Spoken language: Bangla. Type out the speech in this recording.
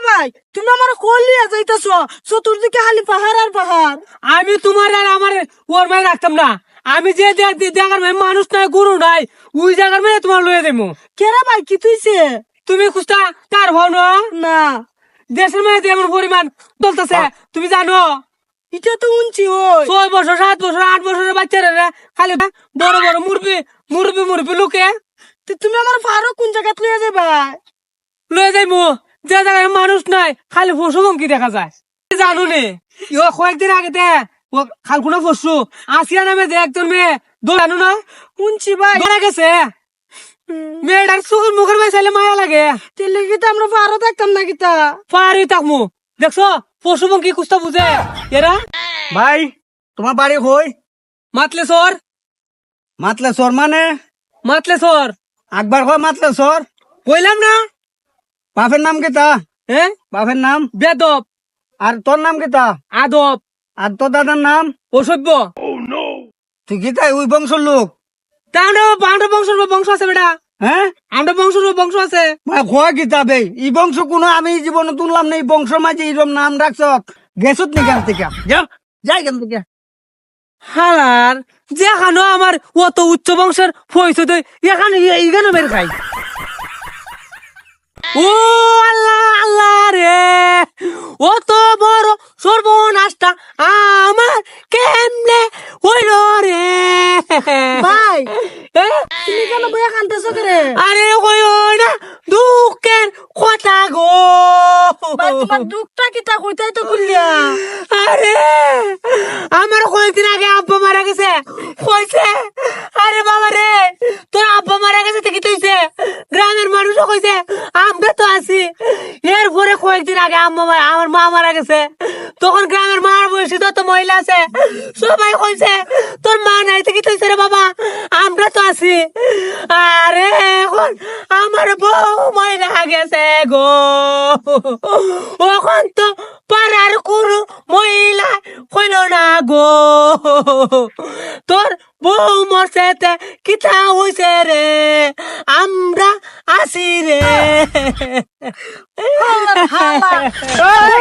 ভাই তুমি আমার কলিয়া যাইতেছ চতুর্দিকে খালি পাহাড় আর পাহাড়। আমি তোমার আর আমার ওর মাই রাখতাম না। আমি যে জায়গার মেয়ে মানুষ নাই গরু নাই ওই জায়গার মেয়ে তোমার লয়ে দেবো। কেরা ভাই কি তুইছে? তুমি খুঁজতা তার ভাও না না দেশের মেয়ে এমন পরিমাণ চলতেছে তুমি জানো? এটা তো উনছি ওই 6 বছর 7 বছর 8 বছরের বাচ্চারা খালি বড় বড় মুরবি লোকে তো তুমি আমার ফারো কোন জায়গাত লইয়া যাবা? লয়ে যাইমু যে জায়গায় মানুষ নাই খালি পশু পঙ্কি দেখা যায়। জানো নে কয়েকদিন আগে ও খালকুনা পশু আসিয়া নামে যে একজন মেয়ে জানো না? উনছি ভাই ধরা গেছে মেয়েটার চোখের মুখের ভাই চাইলে মায়া লাগে। তেলে কি আমরা ফারো দেখতাম না কিতা? পারি থাকমু দেখছো পশু পঙ্কি কুস্তা বুঝে এরা। ভাই তোমার বাড়ি কই? মাতলে সর মাতলেশ্বর মানে মাতলে সর আকবার কয় মাতলেশ্বর। কইলাম না বাপের নাম কিতা? হ্যাঁ বাপের নাম বেদব আর তোর নাম কিতা? আদব আর তোর দাদার নাম? অসভ্য। তুই কিতাই ওই বংশের লোক? তা আমরা বংশ আছে বেটা। হ্যাঁ আমরা বংশ আছে। মানে কয় কিতাবে ই বংশ কোনো আমি জীবনে তুললাম না। এই বংশ মাঝে এরকম নাম রাখছ গেছত নি কেন থেকে? যাই কেন থেকে? হালার যেখানো আমার অত উচ্চ বংশের পরিচয় এখানে এখানে বের খাই। ও আল্লাহ আল্লাহ রে অত বড় সর্বনাশটা আমার কেমনে হইল রে ভাই এ? তুমি কেন বইয়া কানতেছো করে? আরে কইও না দুঃখের কথা গো। ভাই তোমার দুঃখটা কিতা কইতাই তো কইলিয়া। আরে আমার কয়েকদিন আগে আব্বা মারা গেছে কইছে। আরে বাবা রে তোর আব্বা মারা গেছে থেকে তুইছে গ্রামের মানুষও কইছে আমরা তো আছি। এরপরে কয়েকদিন আগে আমার মা মারা গেছে তখন গ্রামের মার বয়সী যত মহিলা আছে সবাই কইছে তোর মা নাই থেকে তুইছে রে বাবা আমরা তো আছি। আরে এখন আমার বউ মহিলা গেছে গো ওখান তো পাড়ার কোনো মহিলা কইল না গো তোর বউ মরছে কিতা হইছে রে আমরা আসি রে। হালা